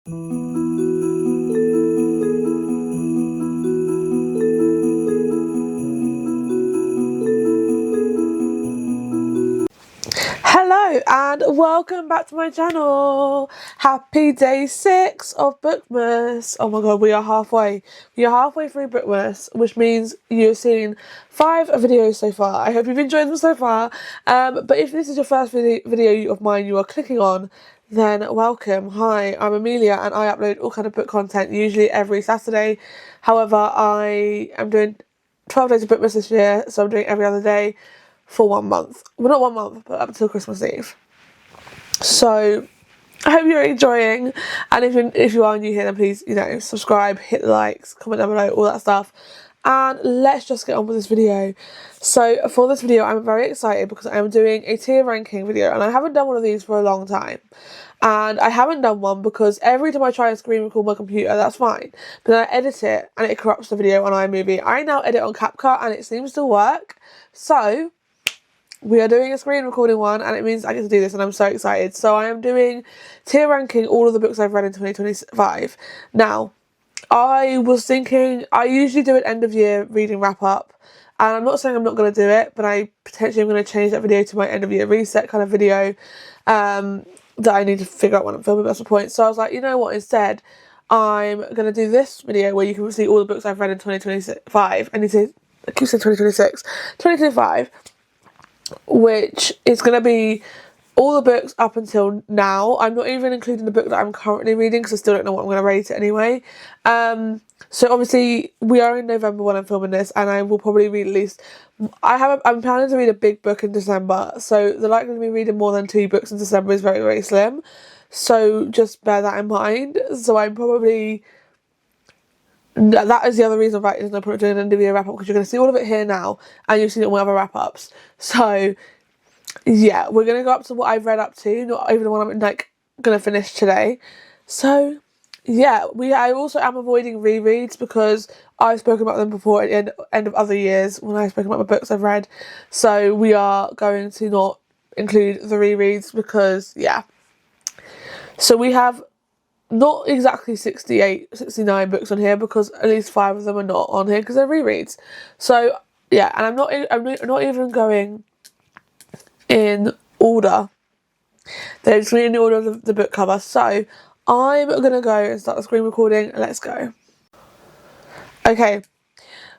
Hello and welcome back to my channel. Happy day 6 of bookmas. Oh my god, we are halfway through bookmas, which means you've seen 5 videos so far. I hope you've enjoyed them so far, but if this is your first video of mine you are clicking on, then welcome. Hi, I'm Amelia and I upload all kind of book content, usually every Saturday. However, I am doing 12 days of bookmas this year, so I'm doing every other day for 1 month. Well, not 1 month, but up until Christmas Eve. So I hope you're enjoying, and if you are new here, then please, subscribe, hit the likes, comment down below, all that stuff. And let's just get on with this video. So for this video, I'm very excited because I'm doing a tier ranking video, and I haven't done one of these for a long time. And I haven't done one because every time I try and screen record my computer, that's fine, but then I edit it and it corrupts the video on iMovie. I now edit on CapCut and it seems to work. So we are doing a screen recording one, and it means I get to do this, and I'm so excited. So I am doing tier ranking all of the books I've read in 2025. Now, I was thinking, I usually do an end of year reading wrap up, and I'm not saying I'm not going to do it, but I potentially am going to change that video to my end of year reset kind of video that I need to figure out when I'm filming. That's the point. So I was like, you know what, instead I'm going to do this video where you can see all the books I've read in 2025. I keep saying 2026. 2025. Which is going to be all the books up until now. I'm not even including the book that I'm currently reading because I still don't know what I'm going to rate it anyway. So obviously we are in November when I'm filming this, and I will probably read at least, I'm planning to read a big book in December, so the likelihood of me reading more than 2 books in December is very, very slim. So just bear that in mind. So I'm probably, that is the other reason why there's no point doing an end of year wrap up, because you're going to see all of it here now, and you've seen it in my other wrap ups. So yeah, we're going to go up to what I've read up to, not even the one I'm going to finish today. So yeah, I also am avoiding rereads because I've spoken about them before at the end of other years when I've spoken about my books I've read. So we are going to not include the rereads because, yeah. So we have not exactly 69 books on here, because at least 5 of them are not on here because they're rereads. So yeah, and I'm not even going in order. They're just in the order of the book cover. So I'm gonna go and start the screen recording. Let's go. Okay.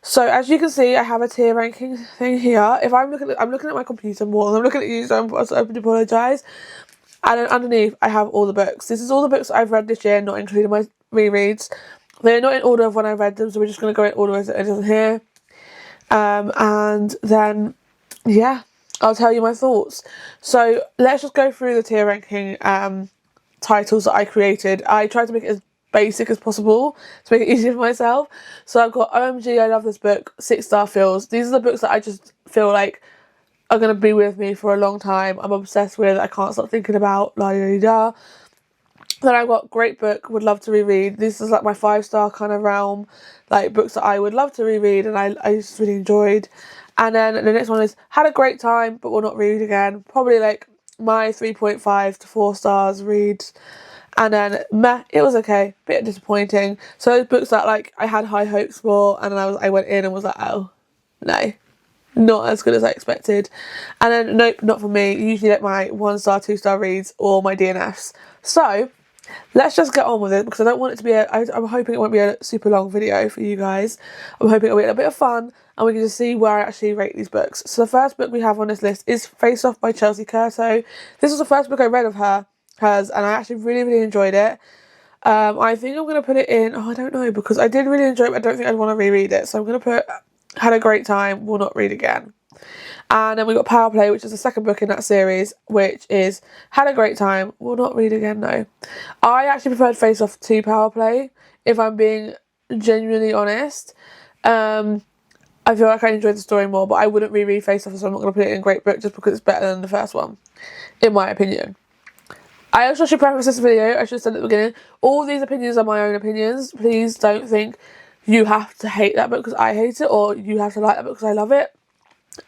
So as you can see, I have a tier ranking thing here. If I'm looking at my computer more than I'm looking at you, so I do apologise. And then underneath, I have all the books. This is all the books I've read this year, not including my rereads. They're not in order of when I read them, so we're just going to go in order as it is on here. And then, yeah, I'll tell you my thoughts. So let's just go through the tier ranking titles that I created. I tried to make it as basic as possible to make it easier for myself. So I've got OMG, I love this book, 6-star feels. These are the books that I just feel like are going to be with me for a long time. I'm obsessed with, I can't stop thinking about, la da da. Then I've got great book, would love to reread. This is like my 5-star kind of realm, like books that I would love to reread and I just really enjoyed. And then the next one is had a great time but will not read again. Probably like my 3.5 to 4 stars reads. And then meh, it was okay, bit disappointing. So those books that like I had high hopes for, and then I went in and was like, oh no, not as good as I expected. And then nope, not for me. Usually like my 1-star, 2-star reads or my DNFs. So let's just get on with it, because I don't want it to be I'm hoping it won't be a super long video for you guys. I'm hoping it'll be a bit of fun and we can just see where I actually rate these books. So the first book we have on this list is Face Off by Chelsea Curto. This was the first book I read of hers, and I actually really, really enjoyed it. I think I'm going to put it in, I don't know, because I did really enjoy it, but I don't think I'd want to reread it. So I'm going to put had a great time, will not read again. And then we got Power Play, which is the second book in that series, which is had a great time, will not read again, no. I actually preferred Face Off to Power Play, if I'm being genuinely honest. I feel like I enjoyed the story more, but I wouldn't reread Face Off, so I'm not going to put it in great book just because it's better than the first one, in my opinion. I also should preface this video, I should have said at the beginning, all these opinions are my own opinions. Please don't think you have to hate that book because I hate it, or you have to like that book because I love it.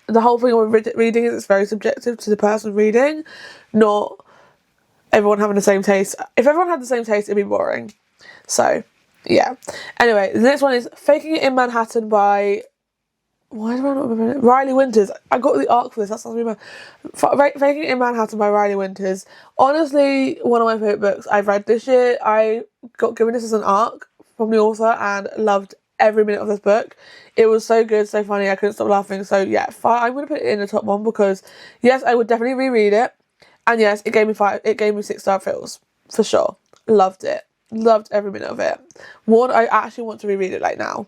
The whole thing with reading is it's very subjective to the person reading, not everyone having the same taste. If everyone had the same taste, it'd be boring. So, yeah. Anyway, the next one is Faking It in Manhattan by... Why do I not remember it? Riley Winters. I got the arc for this. That sounds really bad. Faking It in Manhattan by Riley Winters. Honestly, one of my favourite books I've read this year. I got given this as an arc from the author and loved every minute of this book. It was so good, so funny. I couldn't stop laughing. So yeah, I'm going to put it in the top one because yes, I would definitely reread it. And yes, it gave me 6-star feels. For sure. Loved it. Loved every minute of it. One, I actually want to reread it like now.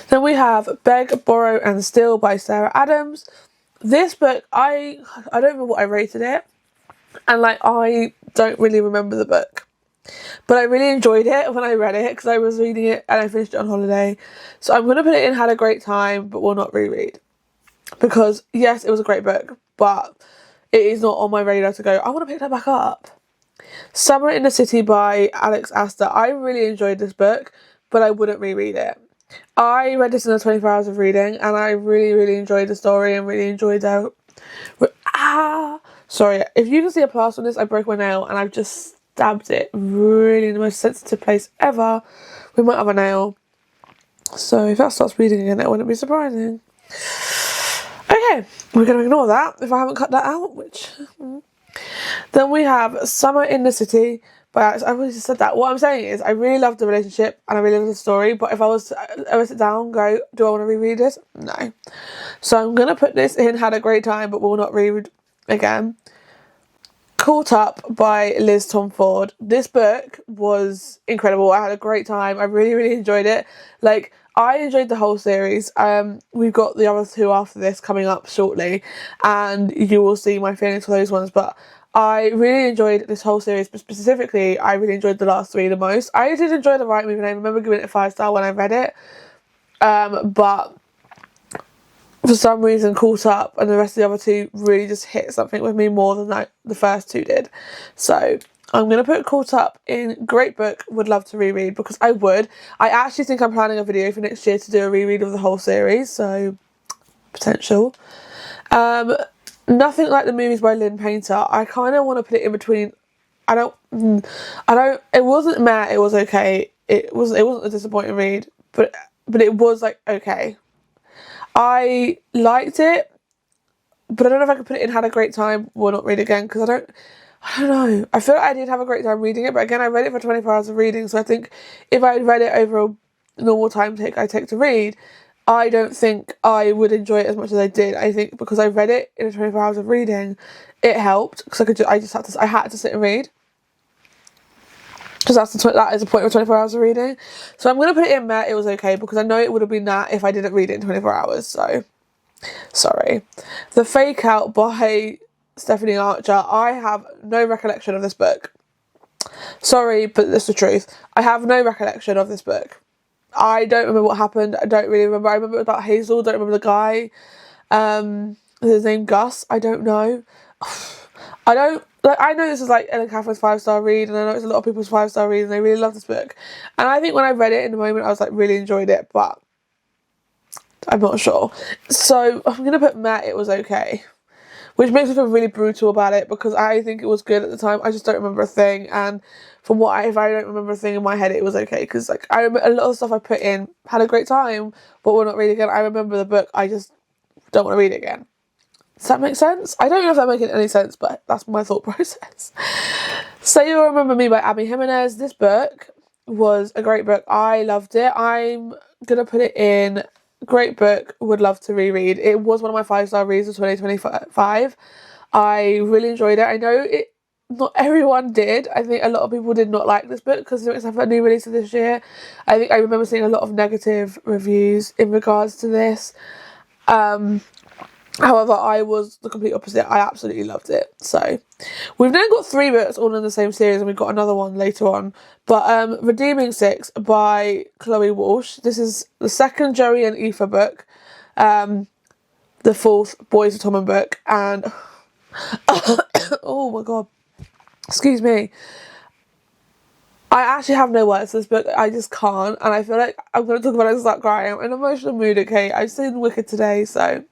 Then we have Beg, Borrow and Steal by Sarah Adams. This book, I don't remember what I rated it. And like, I don't really remember the book. But I really enjoyed it when I read it because I was reading it and I finished it on holiday. So I'm going to put it in Had a Great Time but will not reread. Because yes, it was a great book, but it is not on my radar to go, I want to pick that back up. Summer in the City by Alex Astor. I really enjoyed this book, but I wouldn't reread it. I read this in the 24 hours of reading and I really, really enjoyed the story and really enjoyed the... Sorry, if you can see a plaster on this, I broke my nail and I've just stabbed it really in the most sensitive place ever with my other nail. So if that starts bleeding again, that wouldn't be surprising. Okay, we're going to ignore that if I haven't cut that out, which... Then we have Summer in the City by Alex. I've already said that. What I'm saying is I really love the relationship and I really love the story, but if I was to ever sit down and go, do I want to reread this? No. So I'm going to put this in Had a Great Time but will not read again. Caught Up by Liz Tomford. This book was incredible. I had a great time. I really, really enjoyed it. Like, I enjoyed the whole series. We've got the other two after this coming up shortly and you will see my feelings for those ones, but I really enjoyed this whole series, but specifically I really enjoyed the last three the most. I did enjoy The Right Move and I remember giving it a 5-star when I read it, but for some reason Caught Up and the rest of the other two really just hit something with me more than the first two did. So I'm going to put Caught Up in great book, would love to reread because I would. I actually think I'm planning a video for next year to do a reread of the whole series, so potential. Nothing Like the Movies by Lynn Painter. I kind of want to put it in between. It wasn't meh, it was okay. It wasn't a disappointing read, but it was like okay. I liked it, but I don't know if I could put it in Had a Great Time or not read again because I don't know. I feel like I did have a great time reading it, but again, I read it for 24 hours of reading, so I think if I had read it over a normal time I take to read, I don't think I would enjoy it as much as I did. I think because I read it in 24 hours of reading, it helped because I had to sit and read. Because that is the point of 24 hours of reading. So I'm going to put it in Meh, it was okay, because I know it would have been that if I didn't read it in 24 hours, so sorry. The Fake Out by Stephanie Archer. I have no recollection of this book. Sorry, but that's the truth. I have no recollection of this book. I don't remember what happened. I don't really remember. I remember it was about Hazel. Don't remember the guy. His name Gus. I don't know. I know this is like Ellen Catherine's 5-star read, and I know it's a lot of people's 5-star read, and they really love this book. And I think when I read it in the moment, I was like really enjoyed it, but I'm not sure. So I'm gonna put Meh, it was okay, which makes me feel really brutal about it because I think it was good at the time. I just don't remember a thing, and if I don't remember a thing in my head, it was okay because like I remember a lot of stuff I put in, had a great time, but will not read again. I remember the book, I just don't want to read it again. Does that make sense? I don't know if that makes any sense, but that's my thought process. Say You'll Remember Me by Abby Jimenez. This book was a great book. I loved it. I'm going to put it in great book, would love to reread. It was one of my 5-star reads of 2025. I really enjoyed it. I know not everyone did. I think a lot of people did not like this book because it's a new release of this year. I think I remember seeing a lot of negative reviews in regards to this. However, I was the complete opposite. I absolutely loved it. So, we've now got 3 books all in the same series and we've got another one later on. But Redeeming 6 by Chloe Walsh. This is the second Joey and Aoife book. The 4th Boys of Tommen book. And, oh my god. Excuse me. I actually have no words for this book. I just can't. And I feel like I'm going to talk about it and start crying. I'm in an emotional mood, okay? I've seen Wicked today, so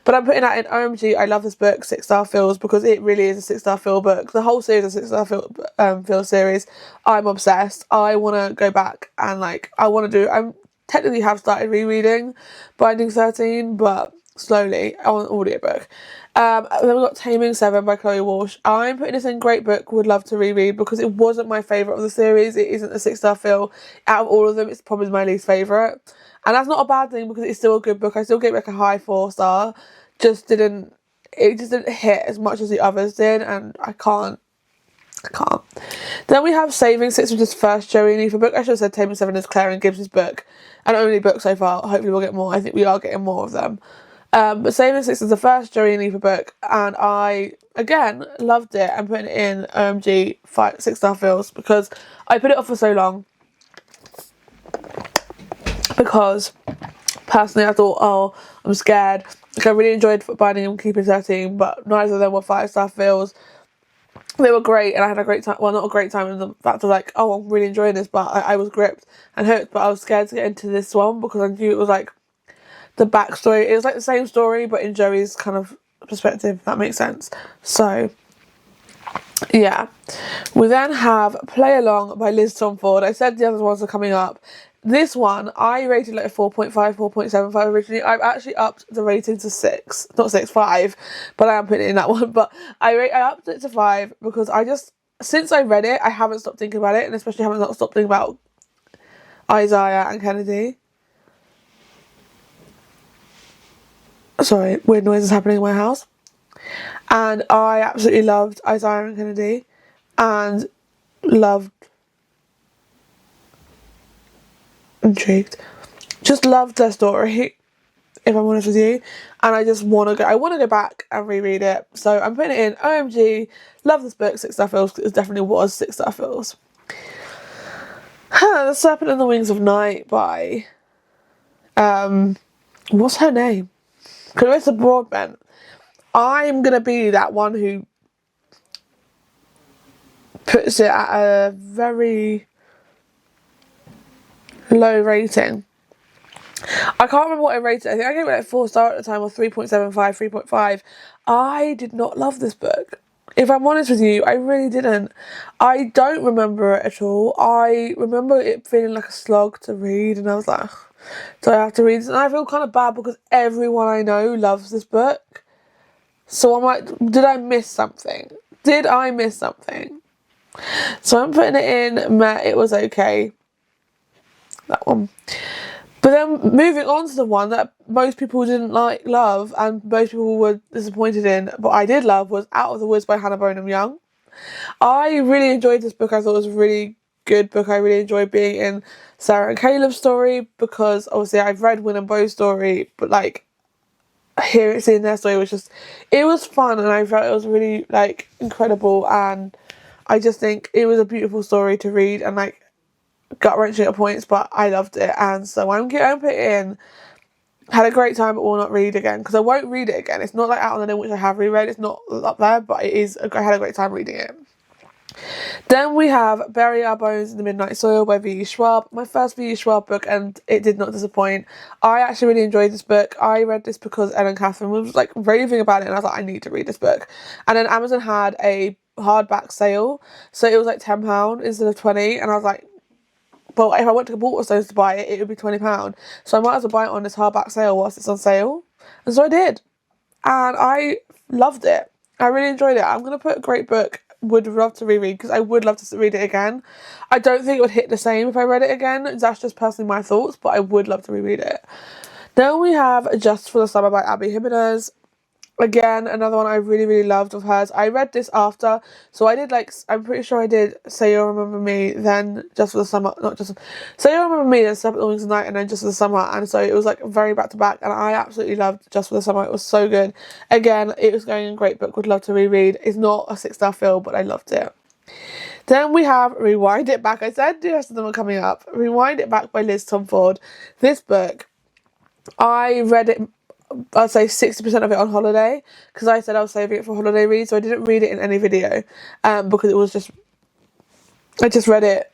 But I'm putting that in OMG, I love this book, 6-star feels, because it really is a 6-star feel book. The whole series is a 6-star feel series. I'm obsessed. I want to go back and like, I technically have started rereading Binding 13, but slowly on audiobook. Then we've got Taming 7 by Chloe Walsh. I'm putting this in great book, would love to reread, because it wasn't my favourite of the series. It isn't a 6-star feel. Out of all of them, it's probably my least favourite. And that's not a bad thing, because it's still a good book. I still gave it like a high 4-star. It just didn't hit as much as the others did, and I can't. Then we have Saving 6, which is first Joey and Aoife book. I should have said Taming 7 is Claire and Gibbs' book, and only book so far. Hopefully we'll get more. I think we are getting more of them. But Saving 6 is the first Joey and Aoife book, and I, again, loved it. I'm putting it in OMG 6-star feels, because I put it off for so long. Because, personally, I thought, oh, I'm scared. Like, I really enjoyed Binding and Keeping 13, but neither of them were 5-star feels. They were great, and I had a great time. Well, not a great time in the fact of like, oh, I'm really enjoying this, but I was gripped and hooked. But I was scared to get into this one because I knew it was like the backstory. It was like the same story, but in Joey's kind of perspective, if that makes sense. So, yeah. We then have Play Along by Liz Tomford. I said the other ones are coming up. This one, I rated like a 4.5, 4.75 originally. I've actually upped the rating to 6. Not 6, 5. But I am putting it in that one. But I upped it to 5 because since I read it, I haven't stopped thinking about it. And especially haven't stopped thinking about Isaiah and Kennedy. Sorry, weird noises happening in my house. And I absolutely loved Isaiah and Kennedy. And just loved their story, if I'm honest with you, and I just want to go back and reread it. So I'm putting it in OMG, love this book, 6-star feels. It definitely was 6-star feels. The Serpent and the Wings of Night by what's her name? Clarissa Broadbent. I'm gonna be that one who puts it at a very low rating. I can't remember what I rated. I think I gave it like 4-star at the time, or 3.75, 3.5. I did not love this book. If I'm honest with you, I really didn't. I don't remember it at all. I remember it feeling like a slog to read, and I was like, do I have to read this? And I feel kind of bad because everyone I know loves this book. So I'm like, did I miss something? So I'm putting it in Meh, it was okay. That one. But then moving on to the one that most people didn't love, and most people were disappointed in, but I did love, was Out of the Woods by Hannah Bonham Young. I really enjoyed this book. I thought it was a really good book. I really enjoyed being in Sarah and Caleb's story, because obviously I've read Win and Bo's story, but like seeing their story it was fun, and I felt it was really like incredible, and I just think it was a beautiful story to read, and like gut-wrenching at points, but I loved it. And so I'm putting it in, had a great time, but will not read again, because I won't read it again. It's not like Out on the Limb, which I have reread. It's not up there, but I had a great time reading it. Then we have Bury Our Bones in the Midnight Soil by V.E. Schwab. My first V.E. Schwab book, and it did not disappoint. I actually really enjoyed this book. I read this because Ellen Catherine was like raving about it, and I was like, I need to read this book. And then Amazon had a hardback sale, so it was like £10 instead of £20, and I was like, well, if I went to Waterstones to buy it, it would be £20. So I might as well buy it on this hardback sale whilst it's on sale. And so I did. And I loved it. I really enjoyed it. I'm going to put a great book, would love to reread, because I would love to read it again. I don't think it would hit the same if I read it again. That's just personally my thoughts, but I would love to reread it. Then we have Just for the Summer by Abby Jimenez. Again, another one I really, really loved of hers. I read this after, so I did I'm pretty sure I did Say You'll Remember Me, then Just for the Summer, Say You'll Remember Me, then Separate the Wings of Night, and then Just for the Summer, and so it was like very back to back, and I absolutely loved Just for the Summer. It was so good. Again, it was going in a great book, would love to reread. It's not a 6-star film, but I loved it. Then we have Rewind It Back. I said the rest of them are coming up. Rewind It Back by Liz Tomford. This book, I read it, I'd say 60% of it on holiday, because I said I was saving it for holiday read, so I didn't read it in any video, because it was I just read it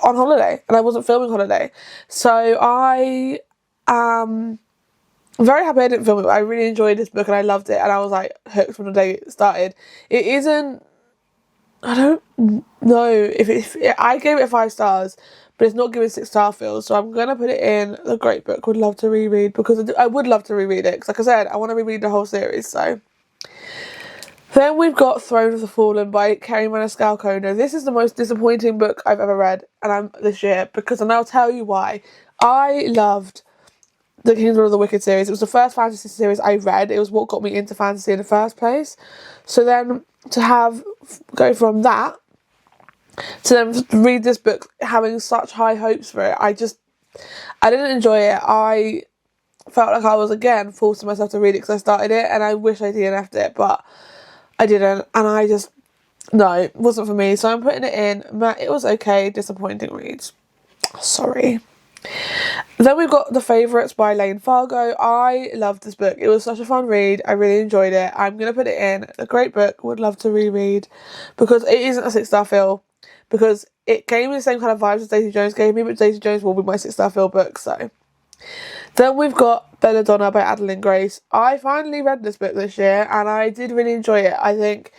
on holiday, and I wasn't filming holiday. So I am I'm very happy I didn't film it, but I really enjoyed this book and I loved it, and I was like hooked from the day it started. It isn't, I don't know if I gave it 5 stars, but it's not giving 6-star feels, so I'm gonna put it in the great book would love to reread, because I would love to reread it, because like I said, I want to reread the whole series. So then we've got Throne of the Fallen by Kerry Maniscalco. This is the most disappointing book I've ever read this year, because, and I'll tell you why. I loved the Kingdom of the Wicked series. It was the first fantasy series I read. It was what got me into fantasy in the first place. So then to go from that to then read this book having such high hopes for it, I didn't enjoy it. I felt like I was again forcing myself to read it because I started it, and I wish I DNF'd it, but I didn't, and no, it wasn't for me. So I'm putting it in. It was okay, disappointing reads. Sorry. Then we've got The Favourites by Laing. I loved this book. It was such a fun read. I really enjoyed it. I'm going to put it in a great book, would love to reread, because it isn't a 6-star feel, because it gave me the same kind of vibes as Daisy Jones gave me, but Daisy Jones will be my 6-star feel book. So then we've got Belladonna by Adeline Grace. I finally read this book this year and I did really enjoy it. I think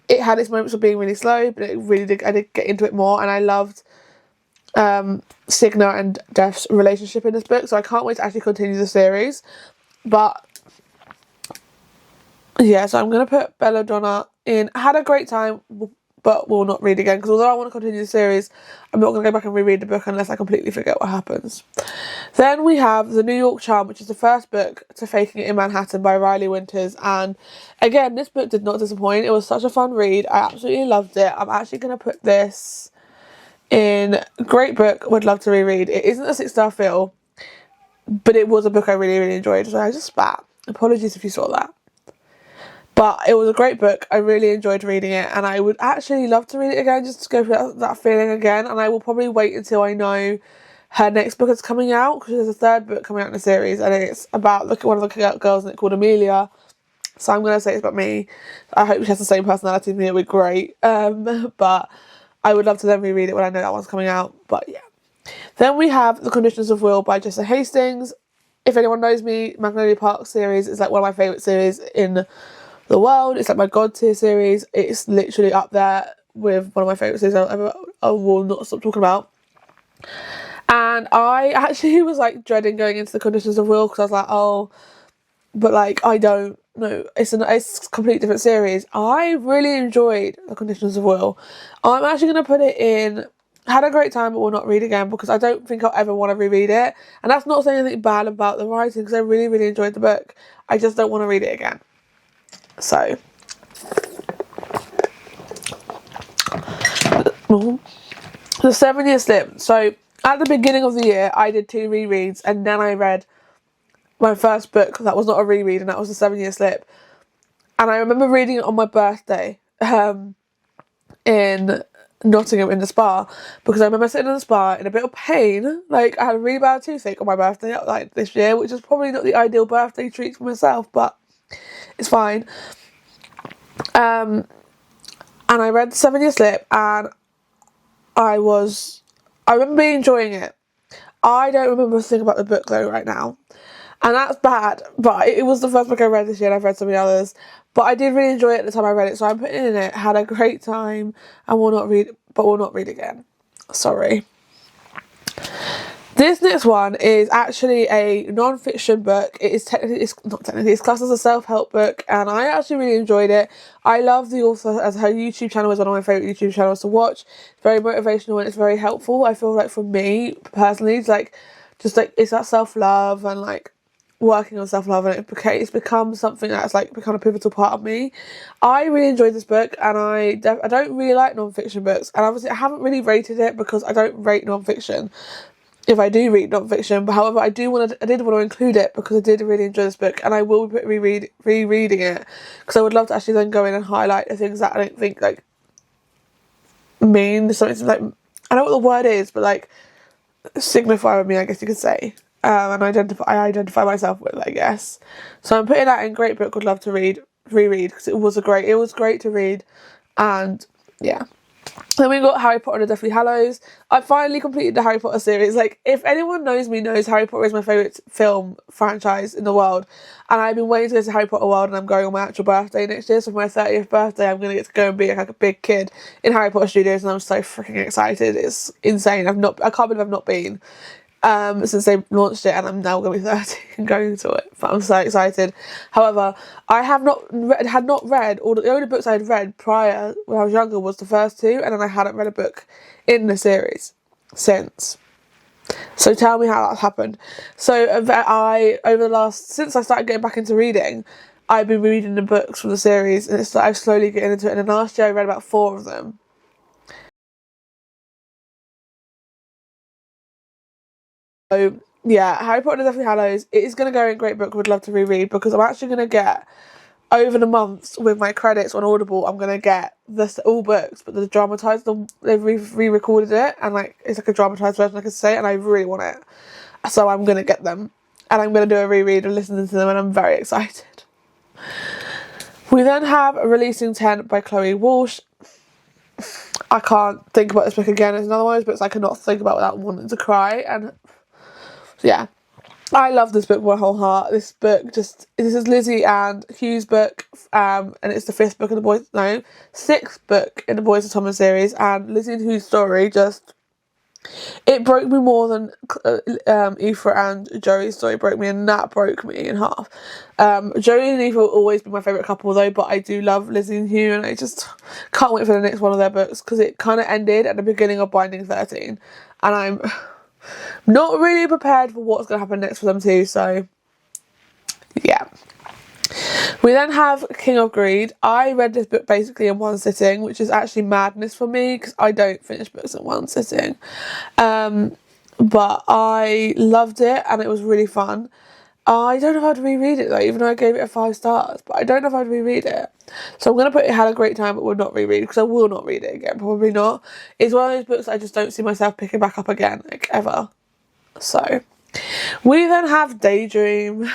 it had its moments of being really slow, but I did get into it more, and I loved Signa and Def's relationship in this book, so I can't wait to actually continue the series. But yeah, so I'm going to put Belladonna in. I had a great time, but will not read again, because although I want to continue the series, I'm not going to go back and reread the book unless I completely forget what happens. Then we have The New York Charm, which is the first book to Faking It in Manhattan by Riley Winters, and again, this book did not disappoint. It was such a fun read. I absolutely loved it. I'm actually going to put this in great book, would love to reread. It isn't a 6-star feel, but it was a book I really, really enjoyed, so I just spat. Apologies if you saw that. But it was a great book. I really enjoyed reading it, and I would actually love to read it again, just to go through that feeling again. And I will probably wait until I know her next book is coming out, because there's a 3rd book coming out in the series, and it's about one of the girls in it called Amelia. So I'm going to say it's about me. I hope she has the same personality as me. It would be great. But I would love to then reread it when I know that one's coming out. But yeah. Then we have The Conditions of Will by Jessa Hastings. If anyone knows me, Magnolia Park series is like one of my favourite series in the world. It's like my god tier series. It's literally up there with one of my favourite series I will not stop talking about. And I actually was like dreading going into The Conditions of Will, because I was like, oh, but like I don't know, it's a completely different series. I really enjoyed The Conditions of Will. I'm actually going to put it in had a great time but will not read again, because I don't think I'll ever want to reread it. And that's not saying anything bad about the writing, because I really, really enjoyed the book. I just don't want to read it again. So The 7-Year Slip. So at the beginning of the year I did 2 rereads, and then I read my first book that was not a reread, and that was The 7-Year Slip. And I remember reading it on my birthday in Nottingham in the spa, because I remember sitting in the spa in a bit of pain. Like, I had a really bad toothache on my birthday like this year, which is probably not the ideal birthday treat for myself, but it's fine. And I read The 7-Year Slip, and I remember enjoying it. I don't remember a thing about the book though right now, and that's bad, but it was the first book I read this year, and I've read so many others, but I did really enjoy it at the time I read it, so I'm putting it in it. Had a great time and will not read again. Sorry. This next one is actually a non-fiction book. It's classed as a self-help book, and I actually really enjoyed it. I love the author, as her YouTube channel is one of my favourite YouTube channels to watch. It's very motivational and it's very helpful. I feel like for me personally, it's it's that self-love and like working on self-love, and it's become something that's like become a pivotal part of me. I really enjoyed this book, and I don't really like non-fiction books, and obviously I haven't really rated it because I don't rate non-fiction if I do read non-fiction, but however I did want to include it because I did really enjoy this book, and I will be rereading it, because I would love to actually then go in and highlight the things that I don't think like mean something, like, I don't know what the word is, but like signify with me, I guess you could say, and I identify myself with, I guess. So I'm putting that in great book, would love to reread, because it was great to read, and yeah. Then we got Harry Potter and the Deathly Hallows. I finally completed the Harry Potter series. Like, if anyone knows me, knows Harry Potter is my favourite film franchise in the world. And I've been waiting to go to Harry Potter World, and I'm going on my actual birthday next year. So for my 30th birthday, I'm going to get to go and be like a big kid in Harry Potter Studios, and I'm so freaking excited. It's insane. I can't believe I've not been since they launched it, and I'm now going to be 30 and going to it, but I'm so excited. However, I had not read, or the only books I had read prior when I was younger was the first two, and then I hadn't read a book in the series since. So tell me how that's happened. So since I started getting back into reading, I've been reading the books from the series, and I'm slowly getting into it, and then last year I read about 4 of them. So yeah, Harry Potter and the Deathly Hallows, it is going to go in Great Book Would Love to Reread, because I'm actually going to get, over the months with my credits on Audible, I'm going to get all books, but the dramatised, they've re-recorded it, and like it's like a dramatised version, I can say, and I really want it. So I'm going to get them, and I'm going to do a reread and listen to them, and I'm very excited. We then have Releasing 10 by Chloe Walsh. I can't think about this book again. It's another one of those books I cannot think about without wanting to cry, and yeah, I love this book with my whole heart. This is Lizzie and Hugh's book, and it's the 6th book in the Boys and Thomas series, and Lizzie and Hugh's story it broke me more than Aoife and Joey's story broke me, and that broke me in half. Joey and Aoife will always be my favourite couple though, but I do love Lizzie and Hugh, and I just can't wait for the next one of their books, because it kind of ended at the beginning of Binding 13, and I'm not really prepared for what's going to happen next for them too, so yeah. We then have King of Greed. I read this book basically in one sitting, which is actually madness for me, because I don't finish books in one sitting. But I loved it, and it was really fun. I don't know if I'd reread it though, even though I gave it 5 stars, but I don't know if I'd reread it. So I'm going to put it had a great time, but will not reread, because I will not read it again, probably not. It's one of those books I just don't see myself picking back up again, like ever. So we then have Daydream.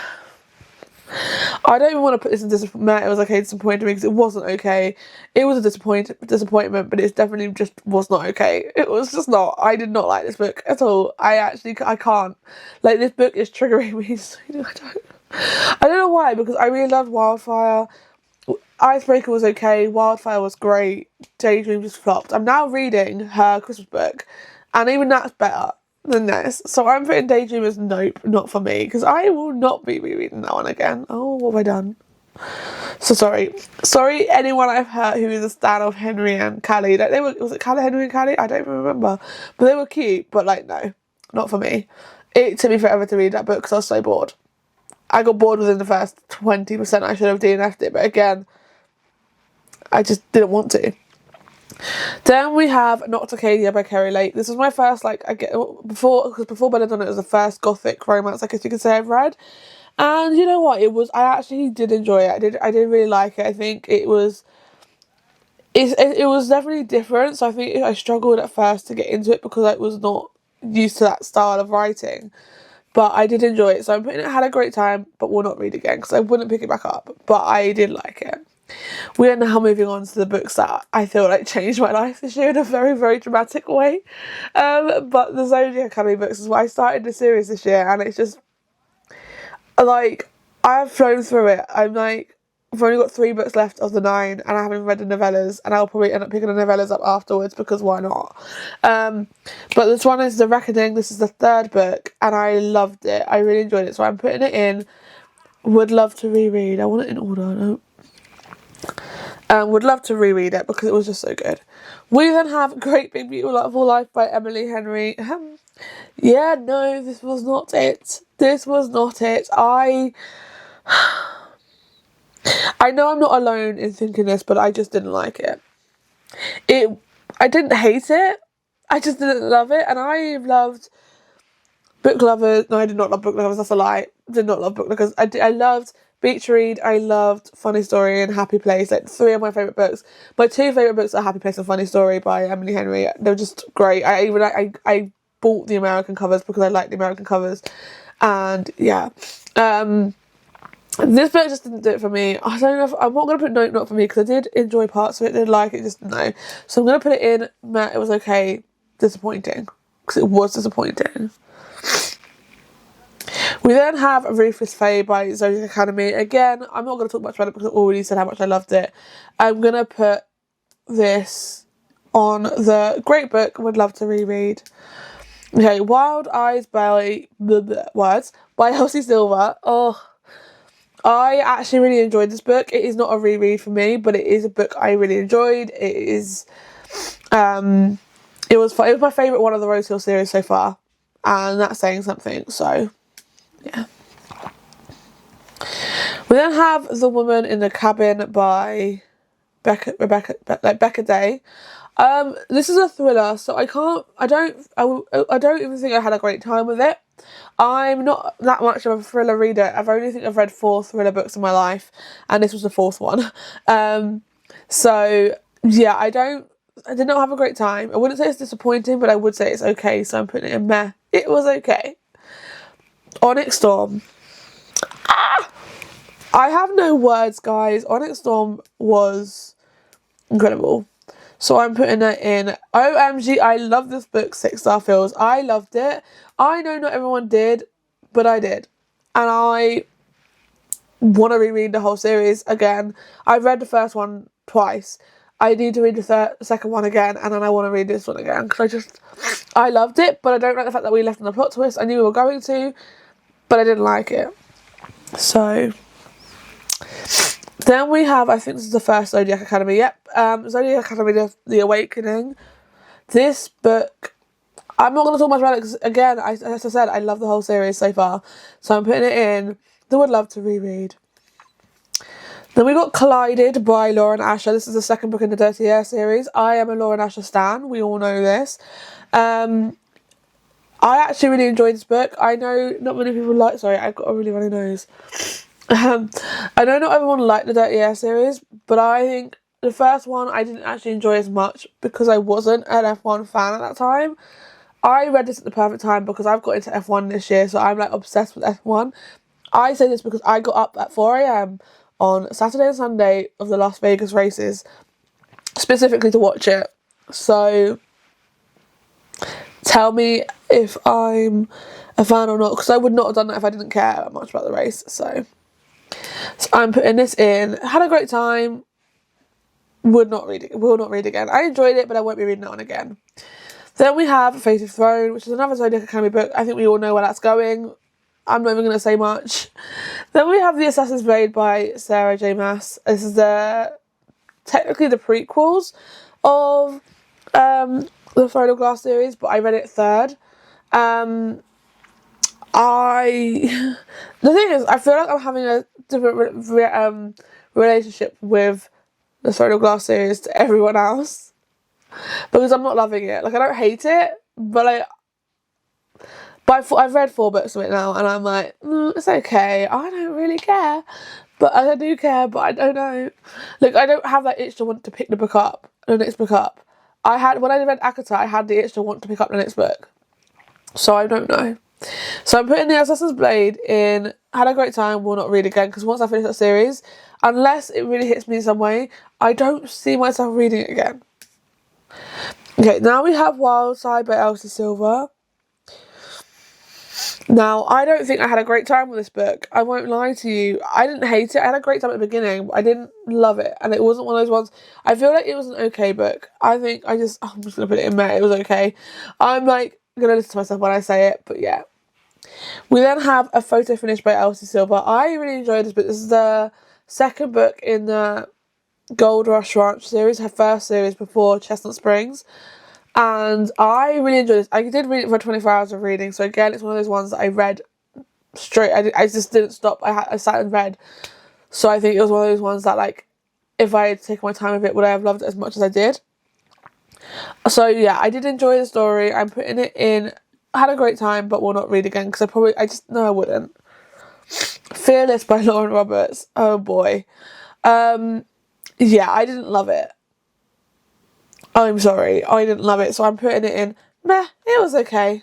I don't even want to put this in disappointment. It was okay disappointing to me, because it wasn't okay. It was a disappointment, but it definitely just was not okay. It was just not. I did not like this book at all. I can't. Like, this book is triggering me. So I don't know why, because I really loved Wildfire. Icebreaker was okay. Wildfire was great. Daydream just flopped. I'm now reading her Christmas book, and even that's better than this. So I'm putting Daydream as nope, not for me, because I will not be rereading that one again. Oh, what have I done? So sorry anyone I've heard who is a stan of Henry and Callie. Like, was it Henry and Callie? I don't even remember, but they were cute, but like, no, not for me. It took me forever to read that book because I was so bored. I got bored within the first 20%. I should have DNF'd it, but again, I just didn't want to. Then we have Nocturcadia by Kerry Lake. This was my first, before Belladonna, it was the first gothic romance, I guess you could say, I've read. And you know what, I actually did enjoy it. I did really like it. I think it was definitely different, so I think I struggled at first to get into it because I was not used to that style of writing. But I did enjoy it, so I'm putting it had a great time, but will not read again, because I wouldn't pick it back up. But I did like it. We are now moving on to the books that I feel like changed my life this year in a very, very dramatic way. But the Zodiac Academy books is why I started the series this year, and it's just, like, I have flown through it. I've only got 3 books left of the 9, and I haven't read the novellas, and I'll probably end up picking the novellas up afterwards, because why not? But this one is The Reckoning. This is the 3rd book, and I loved it. I really enjoyed it, so I'm putting it in Would Love to Reread. I want it in order, no? Would love to reread it because it was just so good. We then have Great Big Beautiful Life by Emily Henry. Yeah, no, this was not it. This was not it. I know I'm not alone in thinking this, but I just didn't like it. I didn't hate it. I just didn't love it, and I loved Book Lovers. No, I did not love Book Lovers. That's a lie. Did not love Book Lovers. I loved Beach Read, I loved Funny Story and Happy Place, like 3 of my favourite books. My 2 favourite books are Happy Place and Funny Story by Emily Henry. They're just great. I bought the American covers because I like the American covers. And yeah. This book just didn't do it for me. I don't know if I'm not going to put no, not for me, because I did enjoy parts of it, did like it, just no. So I'm going to put it in, meh, it was okay, disappointing, because it was disappointing. We then have Ruthless Fae by Zodiac Academy. Again, I'm not going to talk much about it because I already said how much I loved it. I'm going to put this on the great book, would love to reread. Okay, Wild Eyes by Elsie Silver. Oh, I actually really enjoyed this book. It is not a reread for me, but it is a book I really enjoyed. It is, it was fun. It was my favourite one of the Rose Hill series so far, and that's saying something. So, yeah. We then have The Woman in the Cabin by Becca Day. This is a thriller, so I don't even think I had a great time with it. I'm not that much of a thriller reader. I've read 4 thriller books in my life, and this was the 4th one. So yeah, I did not have a great time. I wouldn't say it's disappointing, but I would say it's okay, so I'm putting it in meh. It was okay. Onyx Storm. I have no words, guys. Onyx Storm was incredible. So I'm putting it in OMG, I love this book, 6-star feels. I loved it. I know not everyone did, but I did. And I want to reread the whole series again. I've read the first one twice. I need to read the second one again, and then I want to read this one again, because I loved it, but I don't like the fact that we left on the plot twist. I knew we were going to, but I didn't like it. So then we have, I think this is the first Zodiac Academy. Yep, Zodiac Academy, The Awakening. This book, I'm not going to talk much about it because, again, as I said, I love the whole series so far. So I'm putting it in the would love to reread. Then we got Collided by Lauren Asher. This is the second book in the Dirty Air series. I am a Lauren Asher stan. We all know this. I actually really enjoyed this book. I know not many people like... Sorry, I've got a really runny nose. I know not everyone liked the Dirty Air series, but I think the first one I didn't actually enjoy as much because I wasn't an F1 fan at that time. I read this at the perfect time because I've got into F1 this year, so I'm like obsessed with F1. I say this because I got up at 4 a.m. on Saturday and Sunday of the Las Vegas races, specifically to watch it. So tell me if I'm a fan or not, because I would not have done that if I didn't care much about the race. So I'm putting this in. Had a great time. Will not read again. I enjoyed it, but I won't be reading it on again. Then we have Fate of Throne, which is another Zodiac Academy book. I think we all know where that's going. I'm not even going to say much. Then we have The Assassin's Blade by Sarah J. Maas. This is technically the prequels of the Throne of Glass series, but I read it third. The thing is, I feel like I'm having a different relationship with the Throne of Glass series to everyone else, because I'm not loving it. Like, I don't hate it, but I've read 4 books of it now, and I'm like, it's okay. I don't really care, but I do care, but I don't know. Like, I don't have that itch to want to pick the next book up. When I read Akata, I had the itch to want to pick up the next book. So I don't know. So I'm putting The Assassin's Blade in. Had a great time, will not read again, because once I finish that series, unless it really hits me in some way, I don't see myself reading it again. Okay, now we have Wild Side by Elsie Silver. Now, I don't think I had a great time with this book. I won't lie to you. I didn't hate it. I had a great time at the beginning, but I didn't love it. And it wasn't one of those ones... I feel like it was an okay book. I'm just going to put it in there. It was okay. I'm like going to listen to myself when I say it, but yeah. We then have A Photo Finish by Elsie Silver. I really enjoyed this book. This is the second book in the Gold Rush Ranch series, her first series before Chestnut Springs. And I really enjoyed this. I did read it for 24 hours of reading. So again, it's one of those ones that I read straight. I just didn't stop. I sat and read. So I think it was one of those ones that, like, if I had taken my time with it, would I have loved it as much as I did? So yeah, I did enjoy the story. I'm putting it in. I had a great time, but will not read again, because I wouldn't. Fearless by Lauren Roberts. Oh boy. Yeah, I didn't love it. I'm sorry, I didn't love it, so I'm putting it in meh. It was okay.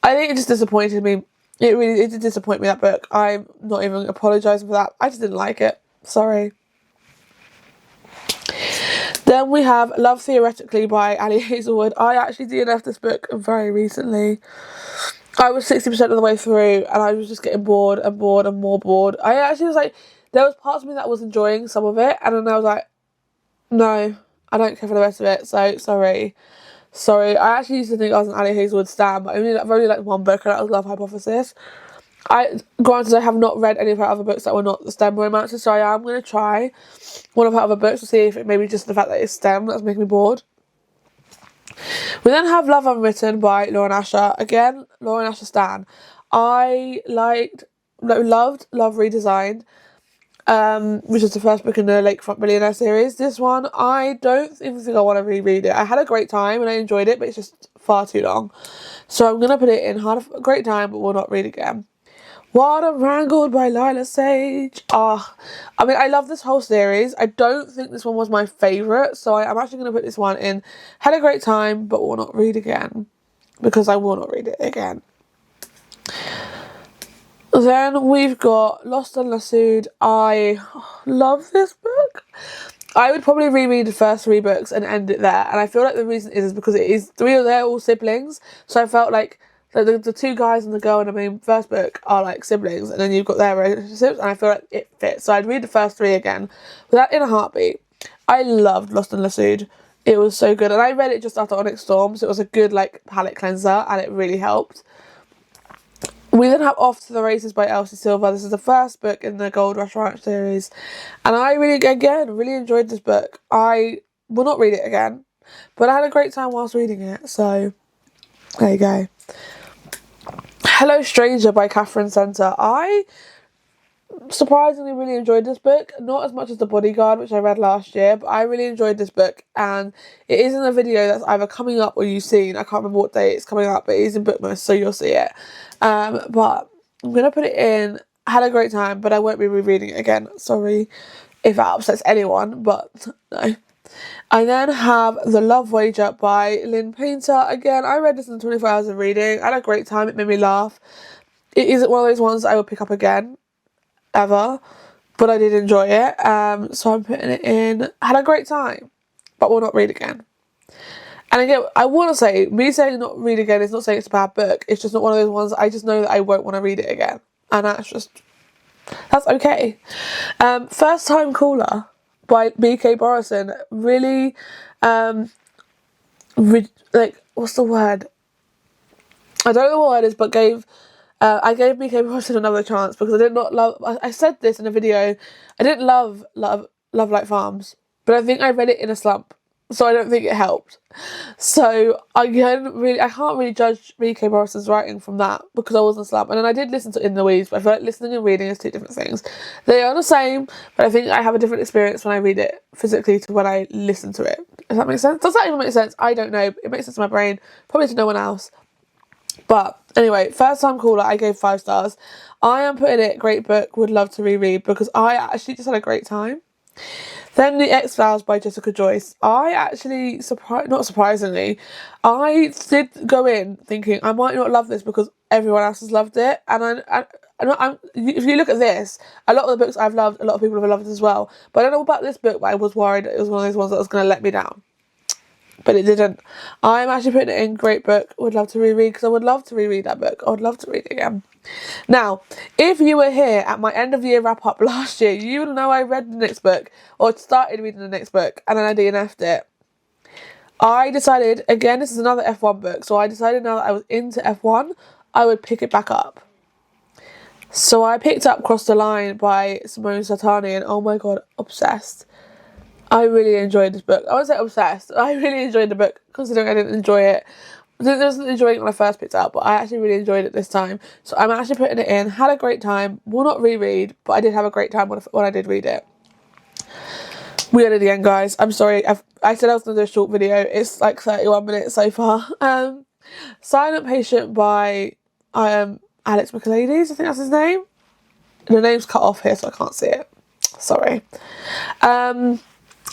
I think it just disappointed me it did disappoint me, that book. I'm not even apologising for that. I just didn't like it. Sorry. Then we have Love Theoretically by Ali Hazelwood. I actually DNF'd this book very recently. I was 60% of the way through and I was just getting bored and bored and more bored. I actually was like, there was parts of me that was enjoying some of it, and then I was like, no, I don't care for the rest of it, so sorry. I actually used to think I was an Ali Hazelwood stan, but I've only liked one book, and that was Love Hypothesis. Granted, I have not read any of her other books that were not the STEM romances, so I am going to try one of her other books to see if it may be just the fact that it's STEM that's making me bored. We then have Love Unwritten by Lauren Asher. Again, Lauren Asher stan. I loved Love Redesigned, which is the first book in the Lakefront Millionaire series. This one, I don't even think I want to reread it. I had a great time and I enjoyed it, but it's just far too long. So I'm going to put it in had a great time, but will not read again. Water Wrangled by Lila Sage. I mean, I love this whole series. I don't think this one was my favourite, so I'm actually going to put this one in had a great time, but will not read again, because I will not read it again. Then we've got Lost and Lassoed. I love this book. I would probably reread the first 3 books and end it there, and I feel like the reason is because they're all siblings, so I felt like the 2 guys and the girl in the main first book are like siblings, and then you've got their relationships, and I feel like it fits. So I'd read the first 3 again, without in a heartbeat. I loved Lost and Lassoed. It was so good, and I read it just after Onyx Storm, so it was a good like palate cleanser, and it really helped. We then have Off to the Races by Elsie Silver. This is the first book in the Gold Rush Ranch series, and I really enjoyed this book. I will not read it again, but I had a great time whilst reading it, so there you go. Hello Stranger by Catherine Center. I surprisingly really enjoyed this book. Not as much as The Bodyguard, which I read last year, but I really enjoyed this book, and it is in a video that's either coming up or you've seen. I can't remember what day it's coming up, but it is in Bookmas, so you'll see it. But I'm going to put it in had a great time, but I won't be rereading it again. Sorry if that upsets anyone, but no. I then have The Love Wager by Lynn Painter. Again, I read this in 24 hours of reading. I had a great time. It made me laugh. It isn't one of those ones I would pick up again, ever, but I did enjoy it. So I'm putting it in had a great time, but will not read again. And again, I want to say, me saying not read again is not saying it's a bad book. It's just not one of those ones I just know that I won't want to read it again. And that's okay. First Time Caller by B.K. Borison. Really, what's the word? I don't know what the word is, but I gave B.K. Borison another chance because I did not love. I said this in a video. I didn't love Like Farms, but I think I read it in a slump, so I don't think it helped. So I can't really judge B.K. Borison's writing from that because I was in a slump. And then I did listen to In the Weeds, but I feel like listening and reading is 2 different things. They are the same, but I think I have a different experience when I read it physically to when I listen to it. Does that make sense? Does that even make sense? I don't know. It makes sense in my brain, probably to no one else. But anyway, First Time Caller, I gave 5 stars. I am putting it great book, would love to reread because I actually just had a great time. Then The X-Files by Jessica Joyce. I actually, not surprisingly, I did go in thinking I might not love this because everyone else has loved it. And if you look at this, a lot of the books I've loved, a lot of people have loved as well. But I don't know about this book, but I was worried it was one of those ones that was going to let me down. But it didn't. I'm actually putting it in great book, would love to reread because I would love to reread that book. I would love to read it again. Now, if you were here at my end of year wrap up last year, you would know I read the next book or started reading the next book and then I DNF'd it. I decided, again, this is another F1 book, so I decided now that I was into F1, I would pick it back up. So I picked up Cross the Line by Simone Sartani and oh my god, obsessed. I really enjoyed this book. I won't say obsessed. I really enjoyed the book considering I didn't enjoy it. I wasn't enjoying it when I first picked it up, but I actually really enjoyed it this time. So I'm actually putting it in. Had a great time. Will not reread, but I did have a great time when I did read it. We are at the end, guys. I'm sorry. I said I was going to do a short video. It's like 31 minutes so far. Silent Patient by Alex McAlades. I think that's his name. The name's cut off here, so I can't see it. Sorry.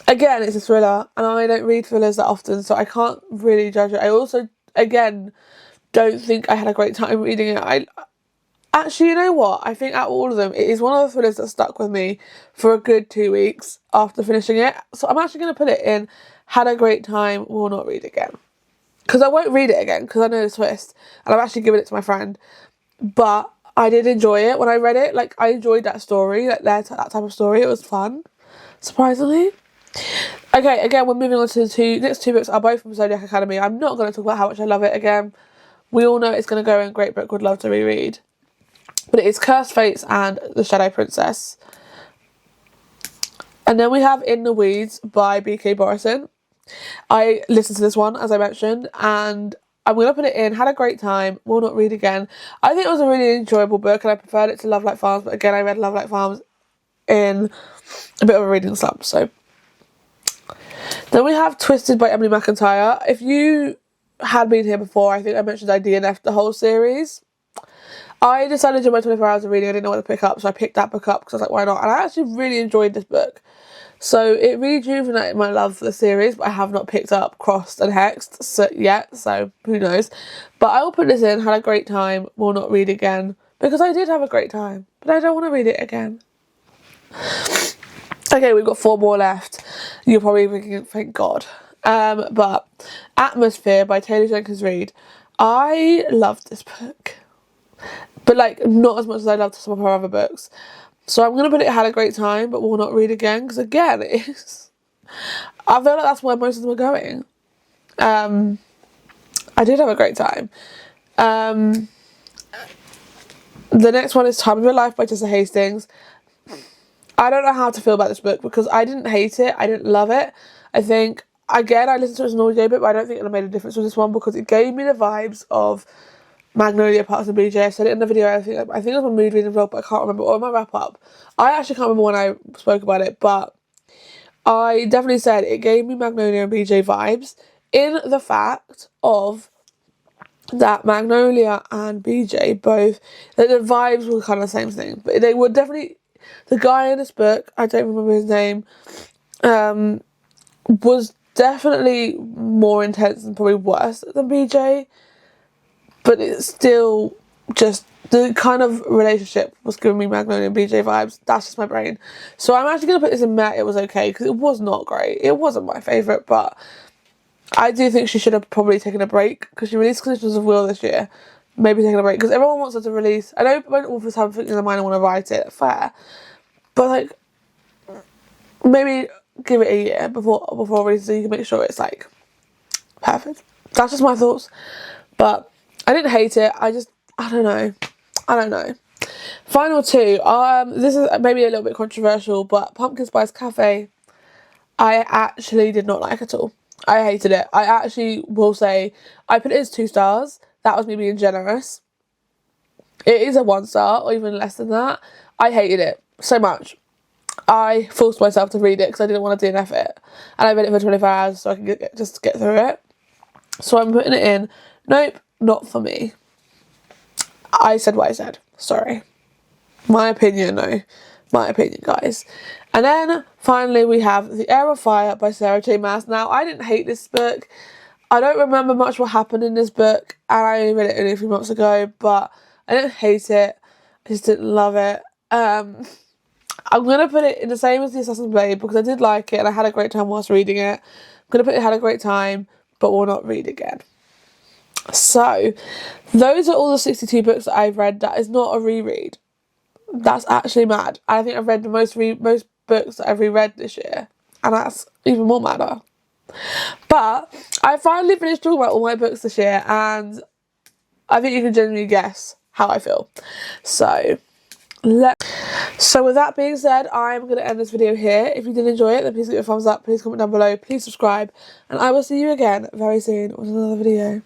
Again, it's a thriller, and I don't read thrillers that often, so I can't really judge it. I also, again, don't think I had a great time reading it. Actually, you know what? I think out of all of them, it is one of the thrillers that stuck with me for a good 2 weeks after finishing it. So I'm actually going to put it in Had a Great Time, Will Not Read Again. Because I won't read it again because I know the twist. And I've actually given it to my friend. But I did enjoy it when I read it. Like, I enjoyed that story, like that type of story. It was fun, surprisingly. Okay, again, we're moving on to the next two books are both from Zodiac Academy. I'm not going to talk about how much I love it again. We all know it's going to go in Great Book Would Love to Reread. But it is Cursed Fates and The Shadow Princess. And then we have In the Weeds by B.K. Borison. I listened to this one, as I mentioned, and I'm going to put it in Had a Great Time, Will Not Read Again. I think it was a really enjoyable book and I preferred it to Love Like Farms, but again, I read Love Like Farms in a bit of a reading slump, so. Then we have Twisted by Emily McIntyre. If you had been here before, I think I mentioned I DNF'd the whole series. I decided during my 24 hours of reading I didn't know what to pick up, so I picked that book up because I was like, why not? And I actually really enjoyed this book. So it rejuvenated my love for the series, but I have not picked up Crossed and Hexed yet, so who knows. But I will put this in, Had a Great Time, Will Not Read Again, because I did have a great time, but I don't want to read it again. Okay, we've got 4 more left. You're probably thinking, thank God. But Atmosphere by Taylor Jenkins Reid. I loved this book. But like, not as much as I loved some of her other books. So I'm going to put it Had a Great Time, but Will Not Read Again. Because again, I feel like that's where most of them are going. I did have a great time. The next one is Time of Your Life by Tessa Hastings. I don't know how to feel about this book because I didn't hate it. I didn't love it. I think, again, I listened to it as an audio book, but I don't think it made a difference with this one because it gave me the vibes of Magnolia, Parts of BJ. I said it in the video. I think it was my mood reading vlog, but I can't remember. Or my wrap up. I actually can't remember when I spoke about it, but I definitely said it gave me Magnolia and BJ vibes in the fact of that Magnolia and BJ both, that the vibes were kind of the same thing, but they were definitely, the guy in this book, I don't remember his name, was definitely more intense and probably worse than BJ. But it's still just the kind of relationship was giving me Magnolia and BJ vibes. That's just my brain. So I'm actually going to put this in Met. It was okay because it was not great. It wasn't my favourite, but I do think she should have probably taken a break because she released Conditions of Will this year. Maybe taking a break because everyone wants her to release. I know when authors have something in their mind and want to write it, fair. But like, maybe give it a year before release so you can make sure it's like perfect. That's just my thoughts. But I didn't hate it. I don't know. Final 2. This is maybe a little bit controversial, but Pumpkin Spice Cafe, I actually did not like at all. I hated it. I actually will say I put it as 2 stars. That was me being generous. It is a 1 star or even less than that. I hated it so much. I forced myself to read it because I didn't want to DNF it. And I read it for 24 hours so I could just get through it. So I'm putting it in. Nope, not for me. I said what I said. Sorry. My opinion, though. My opinion, guys. And then, finally, we have The Heir of Fire by Sarah J Maas. Now, I didn't hate this book. I don't remember much what happened in this book. And I only read it only a few months ago. But I didn't hate it. I just didn't love it. I'm going to put it in the same as The Assassin's Blade because I did like it and I had a great time whilst reading it. I'm going to put it Had a Great Time, but will not read again. So, those are all the 62 books that I've read. That is not a reread. That's actually mad. I think I've read the most books that I've reread this year. And that's even more madder. But I finally finished talking about all my books this year and I think you can genuinely guess how I feel. So with that being said, I'm going to end this video here. If you did enjoy it, then please give it a thumbs up. Please comment down below. Please subscribe. And I will see you again very soon with another video.